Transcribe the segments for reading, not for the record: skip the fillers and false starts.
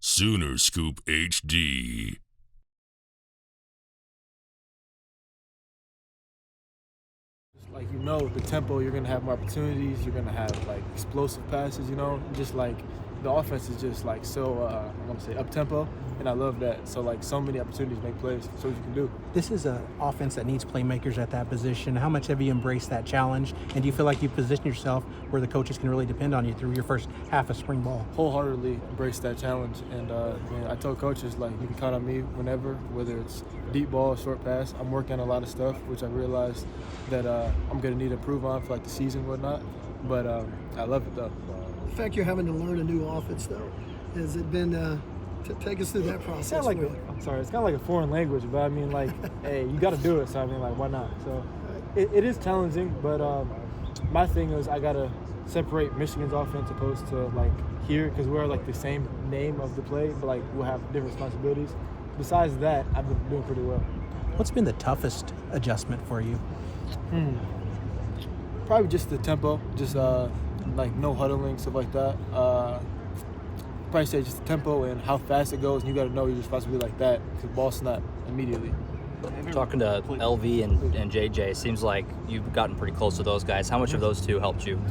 Sooner Scoop HD. Like, the tempo, you're going to have more opportunities. You're going to have, like, explosive passes, Just, like, the offense is just, like, so, I'm going to say up-tempo, and I love that. So, like, so many opportunities to make plays. So what you can do. This is an offense that needs playmakers at that position. How much have you embraced that challenge? And do you feel like you position yourself where the coaches can really depend on you through your first half of spring ball? Wholeheartedly embrace that challenge. And, I told coaches, like, you can count on me whenever, whether it's deep ball or short pass. I'm working on a lot of stuff, which I realized that I'm going to need to improve on for, like, the season and whatnot. But I love it, though. The fact you're having to learn a new offense, though, has it been take us through that process? It's kind of like a foreign language, but I mean, like, hey, you got to do it. So I mean, like, why not? So it is challenging, but my thing is I gotta separate Michigan's offense opposed to like here, because we're like the same name of the play, but like we'll have different responsibilities. Besides that, I've been doing pretty well. What's been the toughest adjustment for you? Probably just the tempo, just like no huddling, stuff like that. Probably say just the tempo and how fast it goes, and you got to know your responsibility like that because ball snap immediately. Talking to LV and JJ, it seems like you've gotten pretty close to those guys. How much of those two helped you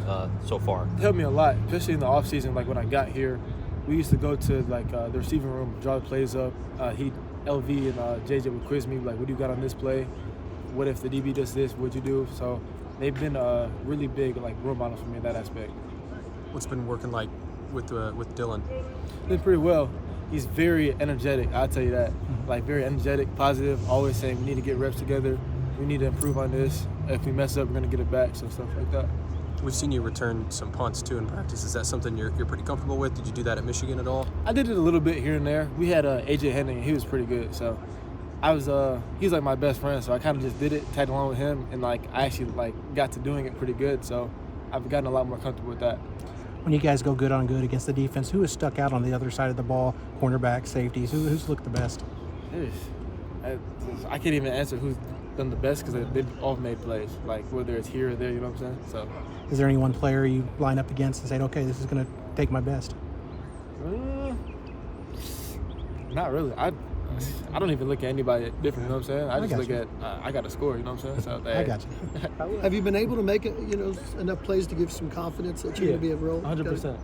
so far? It helped me a lot, especially in the off season. Like when I got here, we used to go to like the receiving room, draw the plays up. LV and JJ would quiz me like, "What do you got on this play? What if the DB does this? What'd you do?" So they've been really big like role models for me in that aspect. What's been working like with Dylan? Been pretty well. He's very energetic, I'll tell you that. Like very energetic, positive, always saying we need to get reps together. We need to improve on this. If we mess up, we're gonna get it back. So stuff like that. We've seen you return some punts too in practice. Is that something you're pretty comfortable with? Did you do that at Michigan at all? I did it a little bit here and there. We had AJ Henning, he was pretty good. So I was he's like my best friend, so I kind of just did it, tagged along with him, and like I actually like got to doing it pretty good. So I've gotten a lot more comfortable with that. When you guys go good on good against the defense, who has stuck out on the other side of the ball? Cornerback, safeties, who's looked the best? I can't even answer who's done the best because they've all made plays, like whether it's here or there, you know what I'm saying? So, is there any one player you line up against and say, okay, this is going to take my best? Not really. I don't even look at anybody different, you know what I'm saying? I just look at, I got to score, you know what I'm saying? So, I got you. Have you been able to make enough plays to give some confidence that you're going to be a role? 100%.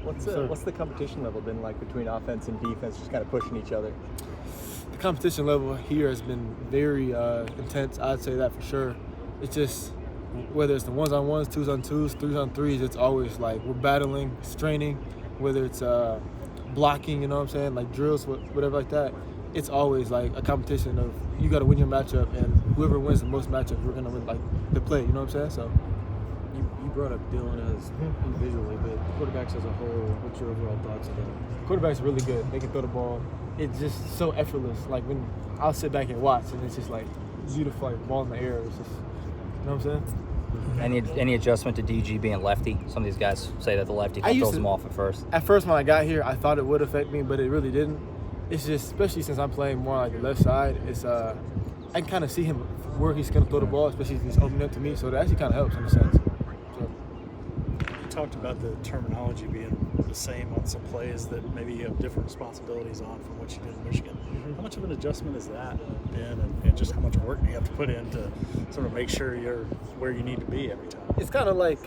What's the competition level been like between offense and defense, just kind of pushing each other? The competition level here has been very intense, I'd say that for sure. It's just, whether it's the ones-on-ones, twos-on-twos, threes-on-threes, it's always like we're battling, straining, whether it's blocking, you know what I'm saying, like drills, whatever like that. It's always like a competition of you got to win your matchup, and whoever wins the most matchups, we're going to win like the play, you know what I'm saying? So you brought up Dylan as individually, but quarterbacks as a whole, what's your overall thoughts about it? Quarterbacks are really good. They can throw the ball. It's just so effortless. Like when I'll sit back and watch, and it's just like beautiful, like ball in the air. It's just, you know what I'm saying? Any adjustment to DG being lefty? Some of these guys say that the lefty throws them off at first. At first, when I got here, I thought it would affect me, but it really didn't. It's just, especially since I'm playing more like the left side, it's I can kind of see him where he's going to throw the ball, especially if he's opening up to me. So that actually kind of helps in a sense. You talked about the terminology being the same on some plays that maybe you have different responsibilities on from what you did in Michigan. How much of an adjustment has that been, and just how much work do you have to put in to sort of make sure you're where you need to be every time? It's kind of like,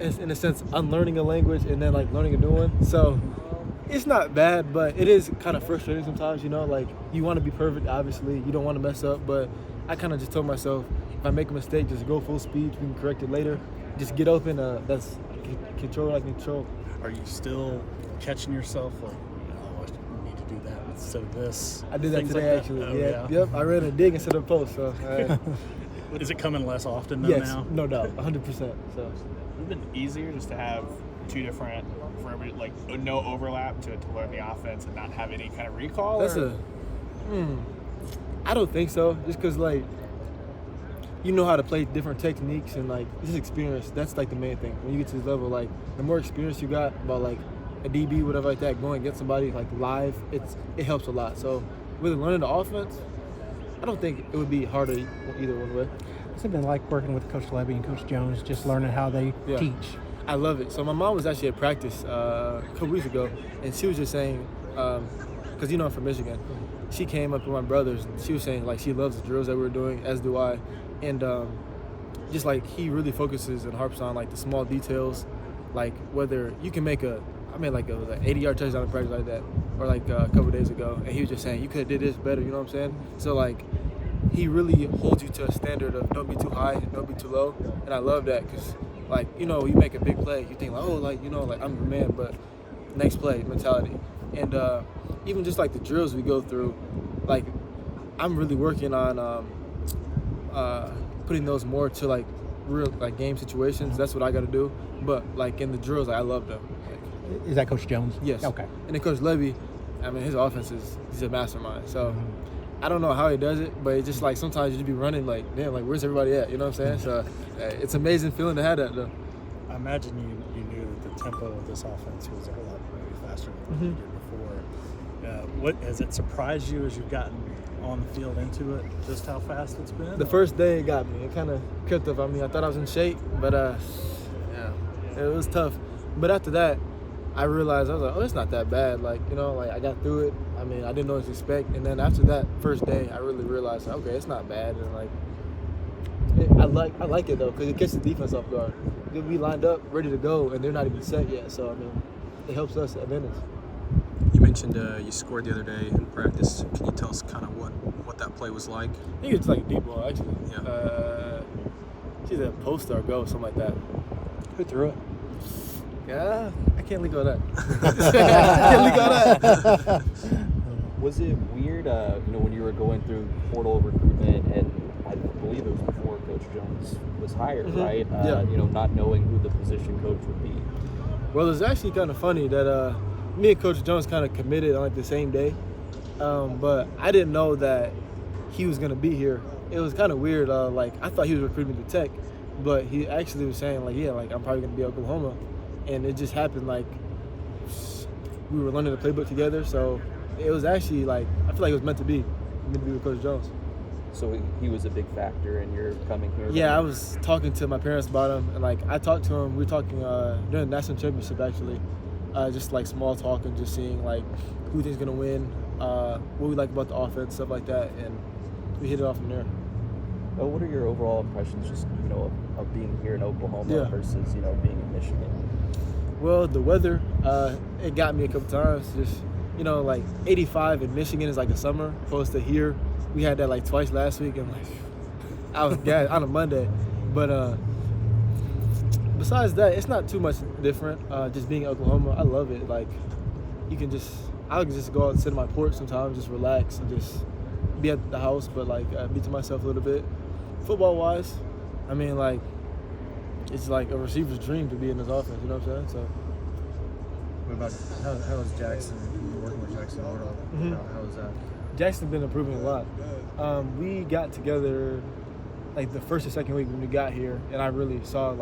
in a sense, unlearning a language and then like learning a new one. So it's not bad, but it is kind of frustrating sometimes, like you want to be perfect, obviously. You don't want to mess up, but I kind of just told myself, if I make a mistake, just go full speed. We can correct it later. Just get open. That's control what I can control. Are you still catching yourself like, I need to do that instead of this? I did that today, like actually. Oh, yeah. Yep. I ran a dig instead of a post. So. Is it coming less often though yes, now? No doubt, 100%. So. Would it been easier just to have two different, for every, like no overlap to learn the offense and not have any kind of recall? I don't think so. Just because like, you know how to play different techniques and like just experience. That's like the main thing. When you get to this level, like the more experience you got about like a DB, whatever like that, going against somebody like live, it helps a lot. So with learning the offense, I don't think it would be harder either one way. What's it been like working with Coach Levy and Coach Jones, just learning how they teach? I love it. So my mom was actually at practice a couple weeks ago, and she was just saying, because I'm from Michigan, she came up with my brothers, and she was saying like she loves the drills that we're doing, as do I, and just like he really focuses and harps on like the small details, like whether you can make an 80-yard touchdown in practice like that, or like a couple days ago, and he was just saying you could have did this better. You know what I'm saying? So like he really holds you to a standard of don't be too high and don't be too low, and I love that because. Like, you make a big play, you think like, I'm the man, but next play mentality. And even just like the drills we go through, like I'm really working on putting those more to like real like game situations. That's what I got to do. But like in the drills, I love them. Like, Is that Coach Jones? yes. Okay. And then Coach Levy, his offense he's a mastermind. So I don't know how he does it, but it's just like sometimes you just be running like, damn, like where's everybody at? You know what I'm saying? So it's an amazing feeling to have that though. I imagine you knew that the tempo of this offense was a whole lot maybe faster than you did before. What has it surprised you as you've gotten on the field into it, just how fast it's been? The first day it got me. It kind of crept up on me. I thought I was in shape, but it was tough. But after that, I realized, I was like, oh, it's not that bad. Like, I got through it. I didn't know what to expect. And then after that first day, I really realized, okay, it's not bad. And I like it though, because it gets the defense off guard. We lined up, ready to go, and they're not even set yet. So, it helps us advantage. You mentioned you scored the other day in practice. Can you tell us kind of what that play was like? I think it's like a deep ball, actually. Yeah. She's a post or go, something like that. Who threw it? Yeah, I can't leak all that. I can't leak all that. Was it weird, when you were going through portal recruitment, and I believe it was before Coach Jones was hired, right? Yeah. Not knowing who the position coach would be. Well, it was actually kind of funny that me and Coach Jones kind of committed on like the same day, but I didn't know that he was gonna be here. It was kind of weird. I thought he was recruiting to Tech, but he actually was saying I'm probably gonna be at Oklahoma, and it just happened like we were learning the playbook together. So it was actually I feel like it was meant to be with Coach Jones. So he was a big factor in your coming here? Yeah, I was talking to my parents about him, and I talked to him. We were talking during the national championship actually, just small talk and just seeing who thinks gonna win, what we like about the offense, stuff like that, and we hit it off from there. Well, what are your overall impressions, just of being here in Oklahoma versus being in Michigan? Well, the weather, it got me a couple times. Just 85 in Michigan is like the summer, opposed to here. We had that twice last week, and I was gassed on a Monday. But besides that, it's not too much different. Just being in Oklahoma, I love it. I can just go out and sit on my porch sometimes, just relax and just be at the house, but be to myself a little bit. Football wise, it's like a receiver's dream to be in this offense. You know what I'm saying? So. What about how was Jackson? Working with Jackson Ortal, how was that? Jackson's been improving a lot. We got together the first or second week when we got here, and I really saw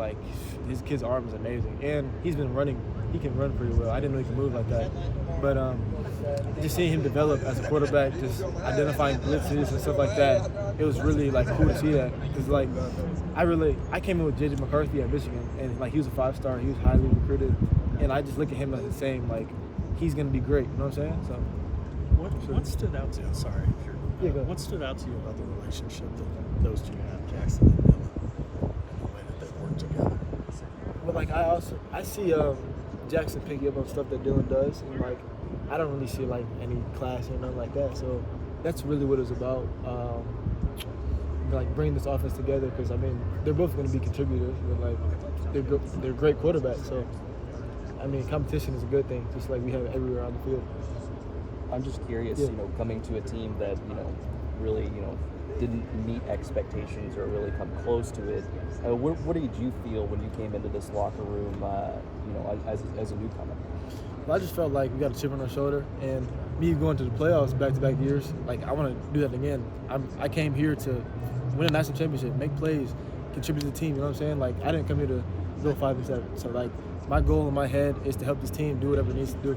his kid's arm is amazing, and he's been running. He can run pretty well. I didn't know he could move like that, but just seeing him develop as a quarterback, just identifying blitzes and stuff like that, it was really cool to see that. Because I came in with J.J. McCarthy at Michigan, and he was a 5-star. He was highly recruited, and I just look at him as the same. He's gonna be great. You know what I'm saying? So. What stood out to you? Sorry. What stood out to you about the relationship that those two have, Jackson and Dylan, and the way that they work together? Well, I see Jackson picking up on stuff that Dylan does, and I don't really see any clash or nothing like that. So that's really what it's about. Bringing this offense together, because they're both going to be contributors, but they're great quarterbacks. So competition is a good thing, just like we have everywhere on the field. I'm just curious, coming to a team that, really, didn't meet expectations or really come close to it. What did you feel when you came into this locker room, as a newcomer? Well, I just felt like we got a chip on our shoulder, and me going to the playoffs back-to-back years, I want to do that again. I came here to win a national championship, make plays, contribute to the team. You know what I'm saying? I didn't come here to go 5-7. So my goal in my head is to help this team do whatever it needs to do.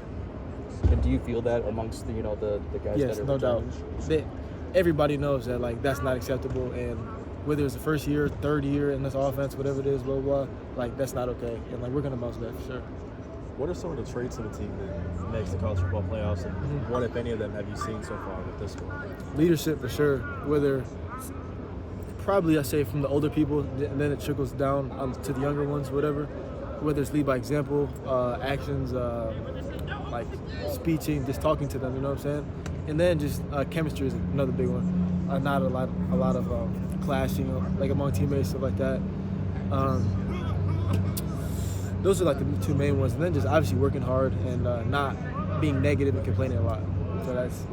And do you feel that amongst the guys yes, that are no doubt. returning? Everybody knows that that's not acceptable, and whether it's the first year, third year in this offense, whatever it is, blah, blah, blah, like, that's not okay. And, like, we're going to bounce back for sure. What are some of the traits of the team that makes the college football playoffs, and what, if any of them, have you seen so far with this one? Leadership for sure. Whether probably I say from the older people, and then it trickles down to the younger ones, whatever. Whether it's lead by example, actions, like speeching, just talking to them. You know what I'm saying? And then just chemistry is another big one. Not a lot of clashing, like among teammates, stuff like that. Those are like the two main ones, and then just obviously working hard and not being negative and complaining a lot. So that's.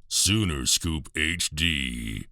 Sooner Scoop HD.